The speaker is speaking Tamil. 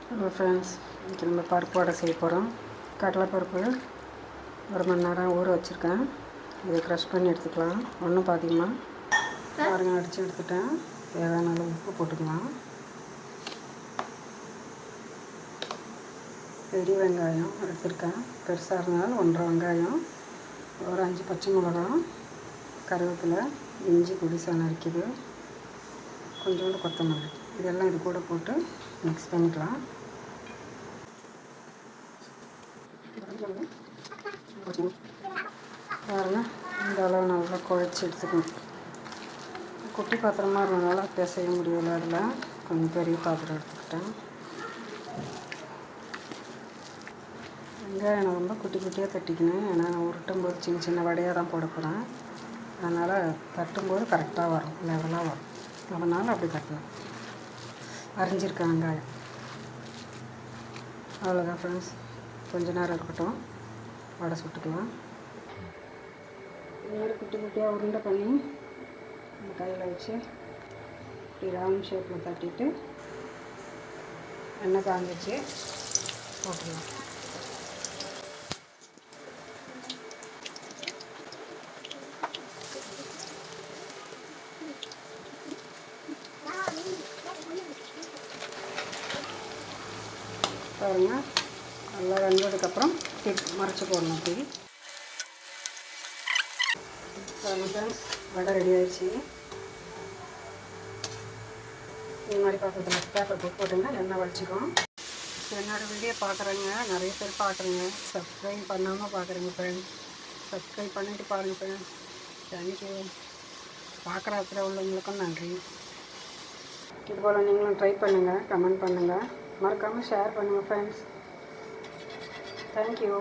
ஹலோ ஃப்ரெண்ட்ஸ், இன்றைக்கி நம்ம பருப்பு வடை செய்ய போகிறோம். கடலைப்பருப்பு 1 மணி நேரம் ஊற வச்சுருக்கேன். இதை க்ரஷ் பண்ணி எடுத்துக்கலாம். ஒன்றும் பாதிகமாக பாருங்கள், அடித்து எடுத்துட்டேன். தேவையான அளவு உப்பு போட்டுக்கலாம். பெரிய வெங்காயம் எடுத்துருக்கேன், பெருசாக இருந்தாலும் 1.5 வெங்காயம், ஒரு 5 பச்சை மிளகாய், கருவேப்பிலை, இஞ்சி பொடிசாக நறுக்கிது, கொஞ்சோண்டு கொத்தமல்லி, இதெல்லாம் இது கூட போட்டு மிக்ஸ் பண்ணிக்கலாம். பாருங்கள், இந்த அளவு நல்லா குழச்சி எடுத்துக்கணும். குட்டி பாத்திரமாக இருந்ததுனால பிசைய முடியலை. அதில் கொஞ்சம் பெரிய பாத்திரம் எடுத்துக்கிட்டேன். வெங்காயம் ரொம்ப குட்டி குட்டியாக தட்டிக்கணும். ஏன்னா நான் உருட்டும்போது சின்ன சின்ன வடையாக தான் போட போகிறேன். அதனால் தட்டும்போது கரெக்டாக வரும், லெவலாக வரும். அதனால் அப்படி தட்டணும். அரிஞ்சிருக்கேன் வெங்காயம். அவ்வளோதான் ஃப்ரெண்ட்ஸ், கொஞ்ச நேரம் இருக்கட்டும், வடை சுட்டுக்கலாம். இது மாதிரி குட்டி குட்டியாக உருண்டை பண்ணி இந்த கையில் வச்சு இப்படி ரவுண்ட் ஷேப்பில் தட்டிட்டு எண்ணெய் காஞ்சிச்சு போட்டுக்கலாம். பாருங்கள், நல்லா வெந்ததுக்கப்புறம் மறைச்சி போடணும். அப்படி பாருங்கள், வடை ரெடி ஆகிடுச்சு. இந்த மாதிரி பாத்திரத்தில் பேப்பர் போட்டிங்கன்னா எண்ணெய் வலிச்சிக்கும். என்னோடய வீடியோ பார்க்குறேங்க, நிறைய பேர் பார்க்குறேங்க, சப்ஸ்கிரைப் பண்ணாமல் பார்க்குறேங்க ஃப்ரெண்ட்ஸ். சப்ஸ்கிரைப் பண்ணிவிட்டு பாருங்கள் ஃப்ரெண்ட்ஸ். தேங்க்யூ. பார்க்குற இடத்துல உள்ளவங்களுக்கும் நன்றி. இதுபோல் நீங்களும் ட்ரை பண்ணுங்கள், கமெண்ட் பண்ணுங்கள், மறக்காமல் ஷேர் பண்ணுங்கள் ஃப்ரெண்ட்ஸ். தேங்க்யூ.